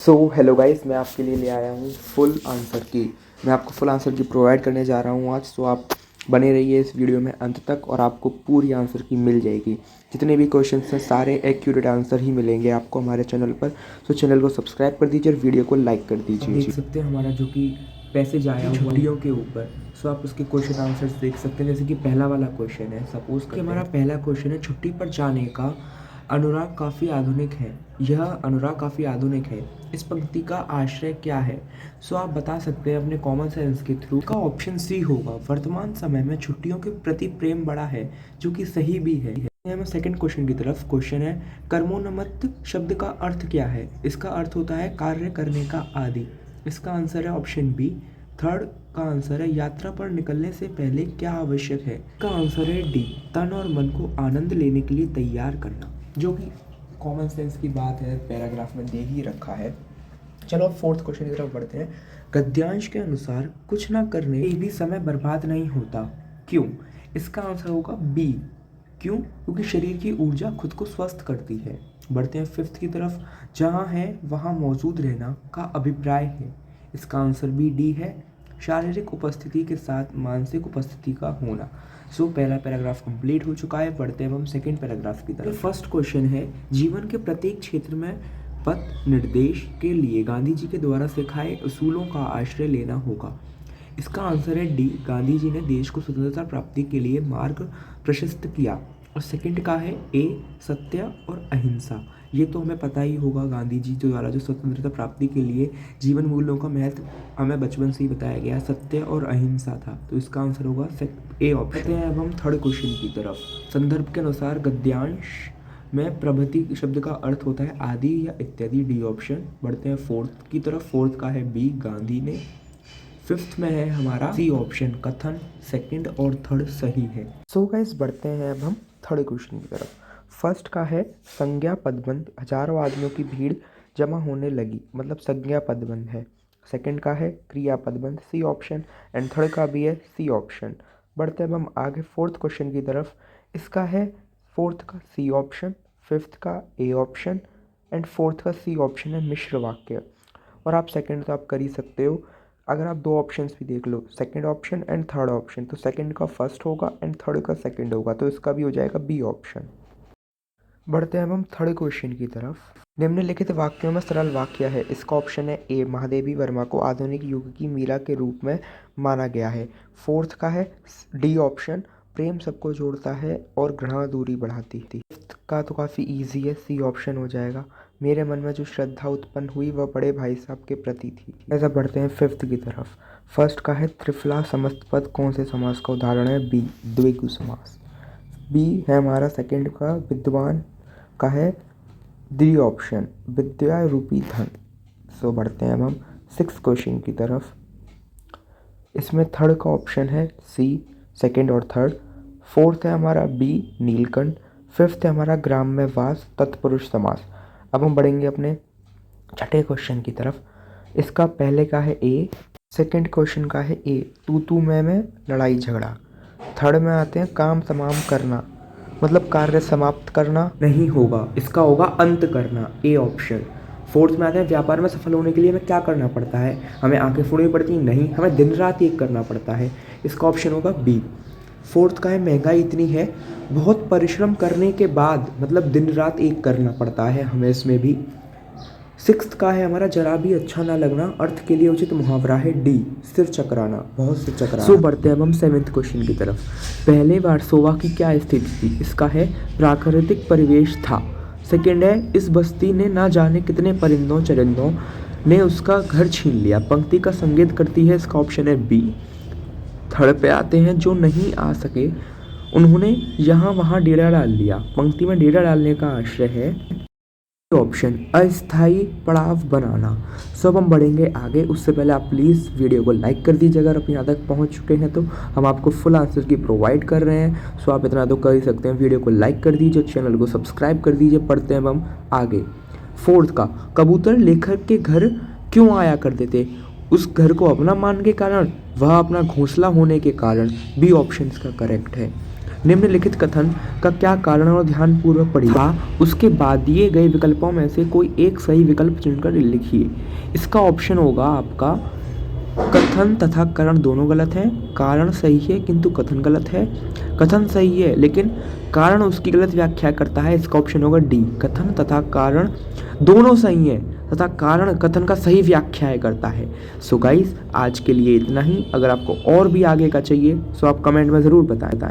Hello guys, मैं आपके लिए ले आया हूँ फुल आंसर की। मैं आपको फुल आंसर की प्रोवाइड करने जा रहा हूँ आज। आप बने रहिए इस वीडियो में अंत तक और आपको पूरी आंसर की मिल जाएगी। जितने भी क्वेश्चंस हैं सारे एक्यूरेट आंसर ही मिलेंगे आपको हमारे चैनल पर। चैनल को सब्सक्राइब कर दीजिए और वीडियो को लाइक कर दीजिए। देख सकते हैं हमारा जो कि पैसेज आया हुआ छुट्टियों के ऊपर। आप उसके क्वेश्चन आंसर्स देख सकते हैं। जैसे कि पहला वाला क्वेश्चन है, सपोज कि हमारा पहला क्वेश्चन है, छुट्टी पर जाने का अनुराग काफ़ी आधुनिक है। यह अनुराग काफ़ी आधुनिक है, इस पंक्ति का आश्रय क्या है? आप बता सकते हैं अपने कॉमन सेंस के थ्रू। का ऑप्शन सी होगा, वर्तमान समय में छुट्टियों के प्रति प्रेम बड़ा है, जो कि सही भी है। हम सेकंड क्वेश्चन की तरफ। क्वेश्चन है, कर्मोन्नत शब्द का अर्थ क्या है? इसका अर्थ होता है कार्य करने का आदि। इसका आंसर है ऑप्शन बी। थर्ड का आंसर है, यात्रा पर निकलने से पहले क्या आवश्यक है? इसका आंसर है डी, तन और मन को आनंद लेने के लिए तैयार करना, जो कि कॉमन सेंस की बात है, पैराग्राफ में दे ही रखा है। चलो अब फोर्थ क्वेश्चन की तरफ बढ़ते हैं। गद्यांश के अनुसार कुछ ना करने से भी समय बर्बाद नहीं होता, क्यों? इसका आंसर होगा बी। क्यों? क्योंकि शरीर की ऊर्जा खुद को स्वस्थ करती है। बढ़ते हैं फिफ्थ की तरफ। जहाँ है वहाँ मौजूद रहना का अभिप्राय है। इसका आंसर भी डी है, शारीरिक उपस्थिति के साथ मानसिक उपस्थिति का होना। पहला पैराग्राफ कंप्लीट हो चुका है। बढ़ते हैं हम सेकंड पैराग्राफ की तरफ। फर्स्ट क्वेश्चन है, जीवन के प्रत्येक क्षेत्र में पथ निर्देश के लिए गांधी जी के द्वारा सिखाए उसूलों का आश्रय लेना होगा। इसका आंसर है डी, गांधी जी ने देश को स्वतंत्रता प्राप्ति के लिए मार्ग प्रशस्त किया। और सेकंड का है ए, सत्य और अहिंसा। ये तो हमें पता ही होगा, गांधी जी द्वारा जो स्वतंत्रता प्राप्ति के लिए जीवन मूल्यों का महत्व हमें बचपन से ही बताया गया, सत्य और अहिंसा था। तो इसका आंसर होगा ए ऑप्शन। अब हम थर्ड क्वेश्चन की तरफ। संदर्भ के अनुसार गद्यांश में प्रभृति शब्द का अर्थ होता है आदि या इत्यादि, डी ऑप्शन। बढ़ते हैं फोर्थ की तरफ। फोर्थ का है बी, गांधी ने। फिफ्थ में है हमारा सी ऑप्शन, कथन। सेकंड और थर्ड सही है। गाइस बढ़ते हैं अब हम थर्ड क्वेश्चन की तरफ। फर्स्ट का है, संज्ञा पदबंध, हजारों आदमियों की भीड़ जमा होने लगी, मतलब संज्ञा पदबंध है। सेकंड का है क्रिया पदबंध, सी ऑप्शन। एंड थर्ड का भी है सी ऑप्शन। बढ़ते हैं अब हम आगे फोर्थ क्वेश्चन की तरफ। इसका है फोर्थ का सी ऑप्शन, फिफ्थ का ए ऑप्शन एंड फोर्थ का सी ऑप्शन है मिश्र वाक्य। और आप सेकंड तो आप कर ही सकते हो। अगर आप दो ऑप्शंस भी देख लो, second option and third option, तो सेकंड का फर्स्ट होगा एंड थर्ड का सेकंड होगा, तो इसका भी हो जाएगा बी ऑप्शन। बढ़ते हैं अब हम थर्ड क्वेश्चन की तरफ। निम्नलिखित वाक्यों में सरल वाक्य है। इसका ऑप्शन है ए, महादेवी वर्मा को आधुनिक युग की मीरा के रूप में माना गया है। फोर्थ का है डी ऑप्शन, प्रेम सबको जोड़ता है और घृणा दूरी बढ़ाती है। फिफ्थ का तो काफ़ी इजी है, सी ऑप्शन हो जाएगा, मेरे मन में जो श्रद्धा उत्पन्न हुई वह बड़े भाई साहब के प्रति थी। ऐसा बढ़ते हैं फिफ्थ की तरफ। फर्स्ट का है त्रिफला समस्त पद कौन से समास का उदाहरण है? बी, द्विगु समास। बी है हमारा सेकंड का, विद्वान का है डी ऑप्शन, विद्या रूपी धन। बढ़ते हैं अब हम सिक्स क्वेश्चन की तरफ। इसमें थर्ड का ऑप्शन है सी, सेकंड और थर्ड। फोर्थ है हमारा बी, नीलकंठ। फिफ्थ है हमारा ग्राम्य वास तत्पुरुष समास। अब हम बढ़ेंगे अपने छठे क्वेश्चन की तरफ। इसका पहले का है ए, सेकंड क्वेश्चन का है ए, तू मैं लड़ाई झगड़ा। थर्ड में आते हैं काम तमाम करना, मतलब कार्य समाप्त करना नहीं होगा, इसका होगा अंत करना, ए ऑप्शन। फोर्थ में आते हैं व्यापार में सफल होने के लिए हमें क्या करना पड़ता है? हमें आंखें फोड़नी पड़ती नहीं, हमें दिन रात एक करना पड़ता है, इसका ऑप्शन होगा बी। फोर्थ का है महंगाई इतनी है, बहुत परिश्रम करने के बाद, मतलब दिन रात एक करना पड़ता है हमें इसमें भी। सिक्स्थ का है हमारा जरा भी अच्छा ना लगना, अर्थ के लिए उचित मुहावरा है डी, सिर चकराना, बहुत सिर चकराना। बढ़ते हैं अब हम सेवेंथ क्वेश्चन की तरफ। पहले वार्सोवा की क्या स्थिति थी? इसका है प्राकृतिक परिवेश था। सेकंड है, इस बस्ती ने ना जाने कितने परिंदों चरिंदों ने उसका घर छीन लिया, पंक्ति का संकेत करती है, इसका ऑप्शन है बी। थर्ड पे आते हैं, जो नहीं आ सके उन्होंने यहाँ वहाँ डेरा डाल लिया, पंक्ति में डेरा डालने का आश्रय है ऑप्शन, अस्थायी पड़ाव बनाना। अब हम बढ़ेंगे आगे, उससे पहले आप प्लीज़ वीडियो को लाइक कर दीजिए। अगर आप यहाँ तक पहुँच चुके हैं तो हम आपको फुल आंसर की प्रोवाइड कर रहे हैं। आप इतना तो कर ही सकते हैं, वीडियो को लाइक कर दीजिए, चैनल को सब्सक्राइब कर दीजिए। पढ़ते हैं हम आगे। फोर्थ का, कबूतर लेखक के घर क्यों आया करते थे? उस घर को अपना मान के कारण, वह अपना घोंसला होने के कारण, बी ऑप्शन इसका करेक्ट है। निम्नलिखित कथन का क्या कारण और ध्यानपूर्वक पढ़िए। उसके बाद दिए गए विकल्पों में से कोई एक सही विकल्प चुनकर लिखिए। इसका ऑप्शन होगा आपका कथन तथा कारण दोनों गलत हैं, कारण सही है किंतु कथन गलत है, कथन सही है लेकिन कारण उसकी गलत व्याख्या करता है। इसका ऑप्शन होगा डी, कथन तथा कारण दोनों सही है तथा कारण कथन का सही व्याख्या करता है। सो गाइस, आज के लिए इतना ही। अगर आपको और भी आगे का चाहिए तो आप कमेंट में ज़रूर बताएं।